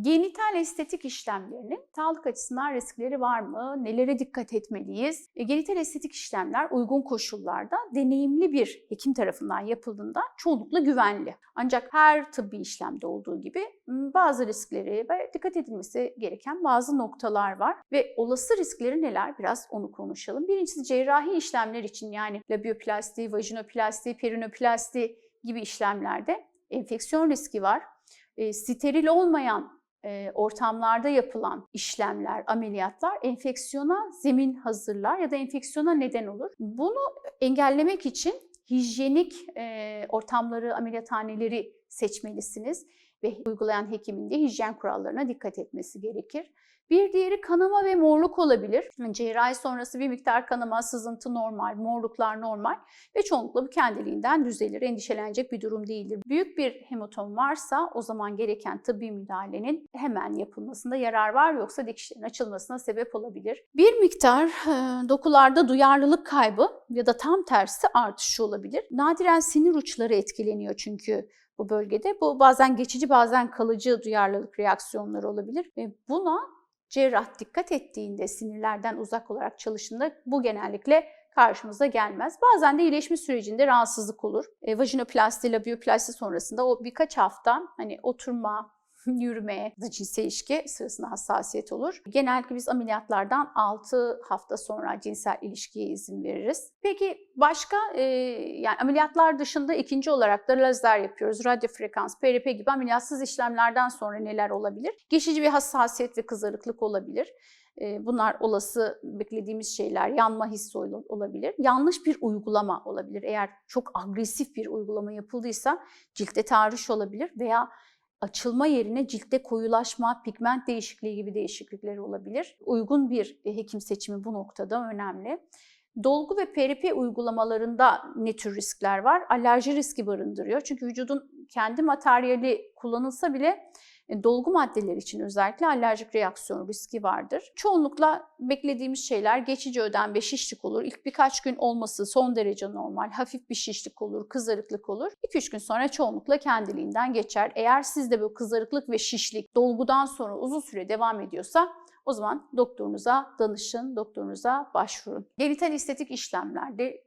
Genital estetik işlemlerinin sağlık açısından riskleri var mı? Nelere dikkat etmeliyiz? Genital estetik işlemler uygun koşullarda deneyimli bir hekim tarafından yapıldığında çoğunlukla güvenli. Ancak her tıbbi işlemde olduğu gibi bazı riskleri ve dikkat edilmesi gereken bazı noktalar var. Ve olası riskleri neler? Biraz onu konuşalım. Birincisi cerrahi işlemler için yani labioplasti, vajinoplasti, perinoplasti gibi işlemlerde enfeksiyon riski var. Steril olmayan ortamlarda yapılan işlemler, ameliyatlar enfeksiyona zemin hazırlar ya da enfeksiyona neden olur. Bunu engellemek için hijyenik ortamları, ameliyathaneleri seçmelisiniz ve uygulayan hekimin de hijyen kurallarına dikkat etmesi gerekir. Bir diğeri kanama ve morluk olabilir. Cerrahi sonrası bir miktar kanama, sızıntı normal, morluklar normal ve çoğunlukla bu kendiliğinden düzelir. Endişelenecek bir durum değildir. Büyük bir hematom varsa o zaman gereken tıbbi müdahalenin hemen yapılmasında yarar var, yoksa dikişlerin açılmasına sebep olabilir. Bir miktar dokularda duyarlılık kaybı ya da tam tersi artışı olabilir. Nadiren sinir uçları etkileniyor çünkü bu bölgede. Bu bazen geçici, bazen kalıcı duyarlılık reaksiyonları olabilir ve buna cerrah dikkat ettiğinde, sinirlerden uzak olarak çalıştığında bu genellikle karşımıza gelmez. Bazen de iyileşme sürecinde rahatsızlık olur. Vajinoplasti, labioplasti sonrasında o birkaç hafta oturma, yürüme, cinsel ilişki sırasında hassasiyet olur. Genellikle biz ameliyatlardan 6 hafta sonra cinsel ilişkiye izin veririz. Peki başka yani ameliyatlar dışında ikinci olarak da lazer yapıyoruz. Radyo frekans, PRP gibi ameliyatsız işlemlerden sonra neler olabilir? Geçici bir hassasiyet ve kızarıklık olabilir. Bunlar olası beklediğimiz şeyler, yanma hissi olabilir. Yanlış bir uygulama olabilir. Eğer çok agresif bir uygulama yapıldıysa ciltte tahriş olabilir veya açılma yerine ciltte koyulaşma, pigment değişikliği gibi değişiklikler olabilir. Uygun bir hekim seçimi bu noktada önemli. Dolgu ve PRP uygulamalarında ne tür riskler var? Alerji riski barındırıyor. Çünkü vücudun kendi materyali kullanılsa bile dolgu maddeleri için özellikle alerjik reaksiyon riski vardır. Çoğunlukla beklediğimiz şeyler geçici ödem ve şişlik olur. İlk birkaç gün olması son derece normal. Hafif bir şişlik olur, kızarıklık olur. 2-3 gün sonra çoğunlukla kendiliğinden geçer. Eğer sizde bu kızarıklık ve şişlik dolgudan sonra uzun süre devam ediyorsa o zaman doktorunuza danışın, doktorunuza başvurun. Genital estetik işlemlerde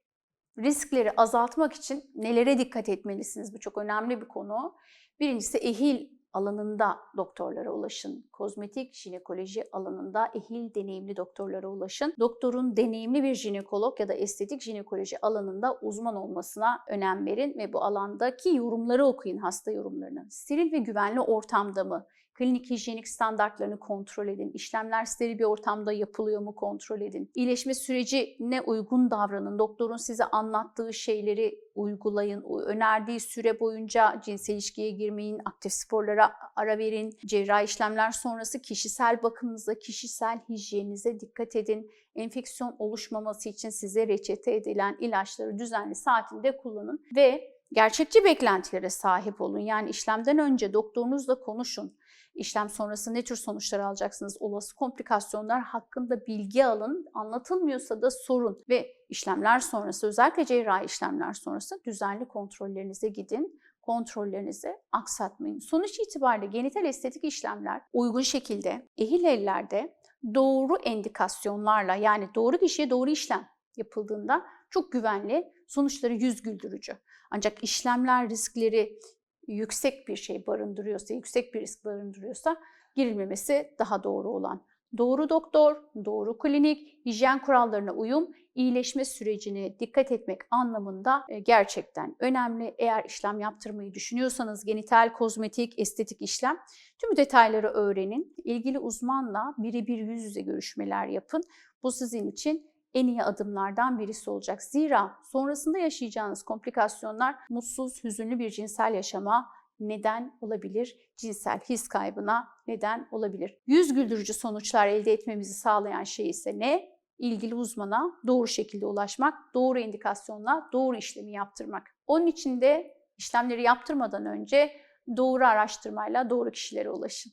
riskleri azaltmak için nelere dikkat etmelisiniz? Bu çok önemli bir konu. Birincisi ehil alanında doktorlara ulaşın. Kozmetik, jinekoloji alanında ehil, deneyimli doktorlara ulaşın. Doktorun deneyimli bir jinekolog ya da estetik jinekoloji alanında uzman olmasına önem verin ve bu alandaki yorumları okuyun, hasta yorumlarını. Steril ve güvenli ortamda mı? Klinik hijyenik standartlarını kontrol edin. İşlemler steril bir ortamda yapılıyor mu kontrol edin. İyileşme sürecine uygun davranın. Doktorun size anlattığı şeyleri uygulayın. Önerdiği süre boyunca cinsel ilişkiye girmeyin, aktif sporlara ara verin. Cerrahi işlemler sonrası kişisel bakımınıza, kişisel hijyeninize dikkat edin. Enfeksiyon oluşmaması için size reçete edilen ilaçları düzenli saatinde kullanın ve gerçekçi beklentilere sahip olun. Yani işlemden önce doktorunuzla konuşun. İşlem sonrası ne tür sonuçlar alacaksınız? Olası komplikasyonlar hakkında bilgi alın. Anlatılmıyorsa da sorun ve işlemler sonrası, özellikle cerrahi işlemler sonrası düzenli kontrollerinize gidin. Kontrollerinizi aksatmayın. Sonuç itibariyle genital estetik işlemler uygun şekilde ehil ellerde doğru endikasyonlarla, yani doğru kişiye doğru işlem yapıldığında çok güvenli, sonuçları yüz güldürücü. Ancak işlemler riskleri yüksek bir şey barındırıyorsa, yüksek bir risk barındırıyorsa girilmemesi daha doğru olan. Doğru doktor, doğru klinik, hijyen kurallarına uyum, iyileşme sürecine dikkat etmek anlamında gerçekten önemli. Eğer işlem yaptırmayı düşünüyorsanız genital, kozmetik, estetik işlem tüm detayları öğrenin. İlgili uzmanla birebir yüz yüze görüşmeler yapın. Bu sizin için en iyi adımlardan birisi olacak. Zira sonrasında yaşayacağınız komplikasyonlar mutsuz, hüzünlü bir cinsel yaşama neden olabilir, cinsel his kaybına neden olabilir. Yüz güldürücü sonuçlar elde etmemizi sağlayan şey ise ne? İlgili uzmana doğru şekilde ulaşmak, doğru indikasyonla doğru işlemi yaptırmak. Onun için de işlemleri yaptırmadan önce doğru araştırmayla doğru kişilere ulaşın.